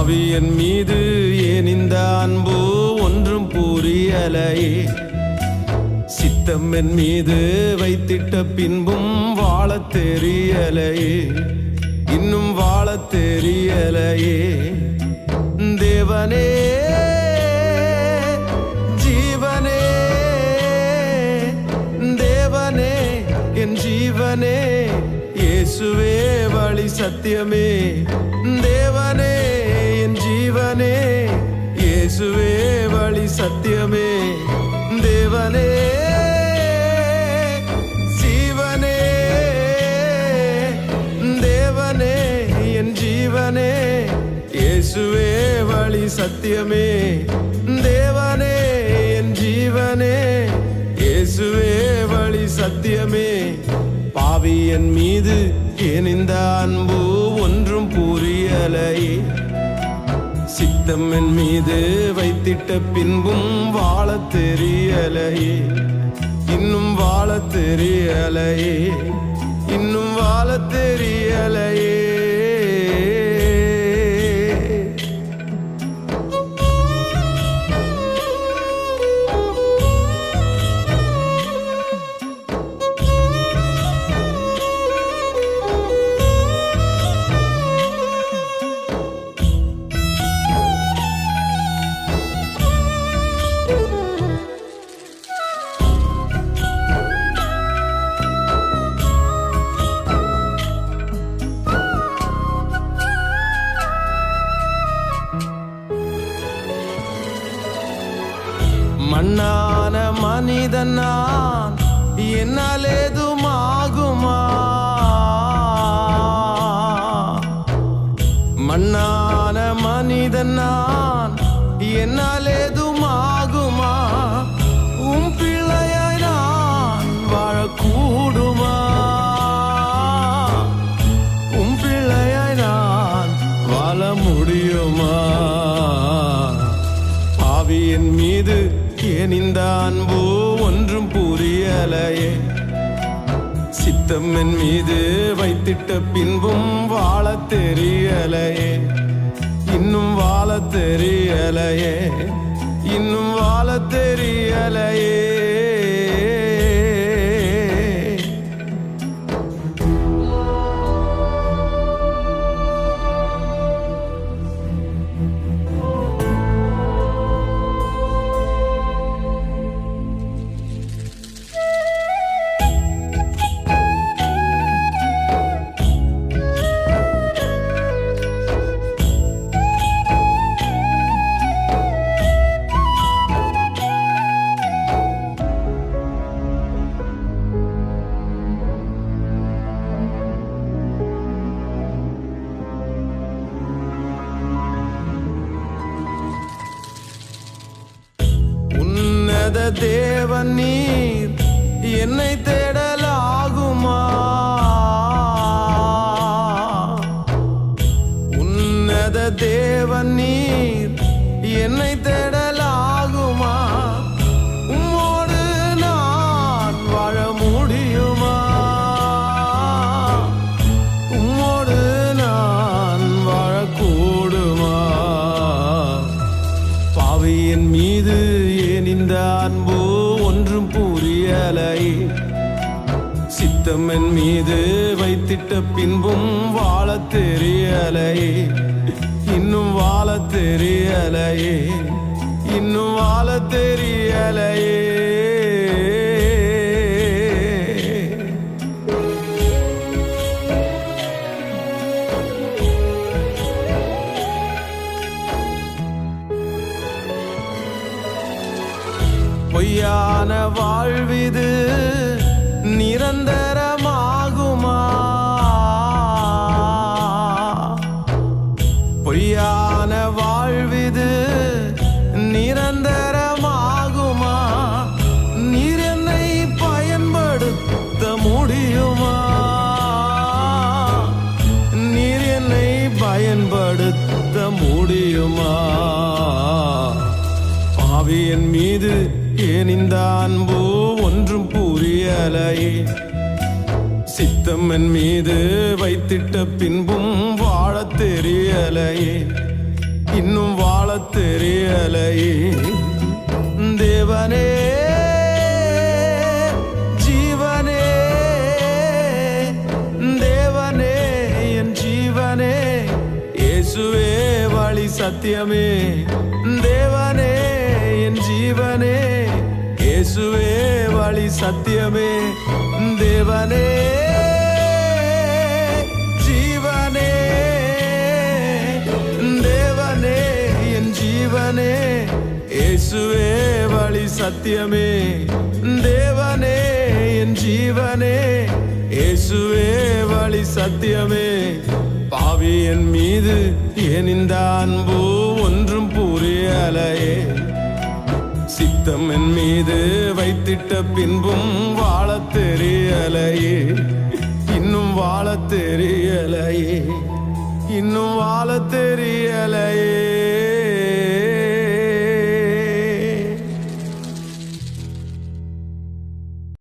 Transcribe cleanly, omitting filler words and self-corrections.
பாவியன் மீது ஏன் இந்த அன்பு ஒன்றும் புரியலையே. சித்தம் என் மீது வைத்திட்ட பின்பும் வாழத் தெரியலையே, இன்னும் வாழத் தெரியலையே. தேவனே ஜீவனே, தேவனே என் ஜீவனே, இயேசுவே வழி சத்தியமே. தேவனே என் ஜீவனே, இயேசுவே வழி சத்தியமே. தேவனே ஜீவனே, தேவனே என் ஜீவனே, இயேசுவே வழி சத்தியமே. தேவனே என் ஜீவனே, இயேசுவே வழி சத்தியமே. பாவியன் மீது ஏன் இந்த அன்பு ஒன்றும் புரியலையே. சித்தம் என் மீது வைத்திட்ட பின்பும் வாழத் தெரியலையே, இன்னும் வாழத் தெரியலையே, இன்னும் வாழத் தெரியலையே. மண்ணான மனிதன் நான், என்னால் ஏதுமாகுமா? மண்ணான மனிதன் நான், என்னால் ஏதுமாகுமா? உம் பிள்ளையாய் நான் வாழக்கூடுமா? உம் பிள்ளையாய் நான் வாழ முடியுமா? பாவியன் மீது ஏன் இந்த அன்பு ஒன்றும் புரியலையே. சித்தம் என் மீது வைத்திட்ட பின்பும் வாழத் தெரியலையே, இன்னும் வாழத் தெரியலையே, இன்னும் வாழத் தெரியலையே. தேவன் நீர் என்னை தேடலாகுமா? உன்னத தேவன் நீர் என்னை தேடலாகுமா? உம்மோடு நான் வாழ முடியுமா? உம்மோடு நான் வாழக்கூடுமா? பாவியின் மீது இந்த அன்பு ஒன்றும் புரியலையே. சித்தம் என் மீது வைத்திட்ட பின்பும் வாழத் தெரியலையே, இன்னும் வாழத் தெரியலையே, இன்னும் வாழத் தெரியலையே. பொய்யான வாழ்விது நிரந்தரமாகுமா? பொய்யான வாழ்விது நிரந்தரமாகுமா? நீர் என்னை பயன்படுத்த முடியுமா? நீர் என்னை பயன்படுத்த முடியுமா? பாவியன் மீது ஏன் இந்த அன்பு ஒன்றும் புரியலையே. சித்தம் என் மீது வைத்திட்ட பின்பும் வாழத் தெரியலையே, இன்னும் வாழ தெரியலையே. தேவனே ஜீவனே, தேவனே என் ஜீவனே, இயேசுவே வழி சத்தியமே. தேவனே என் ஜீவனே, இயேசுவே வழி சத்தியமே. தேவனே ஜீவனே, தேவனே என் ஜீவனே, இயேசுவே வழி சத்தியமே. தேவனே என் ஜீவனே, இயேசுவே வழி சத்தியமே. பாவி என் மீது ஏன் இந்த அன்பு ஒன்றும் புரியலையே. சித்தம் என் மீது வைத்திட்ட பின்பும் வாழ தெரியலையே. இன்னும் வாழ தெரியலையே, இன்னும் வாழ தெரியலையே.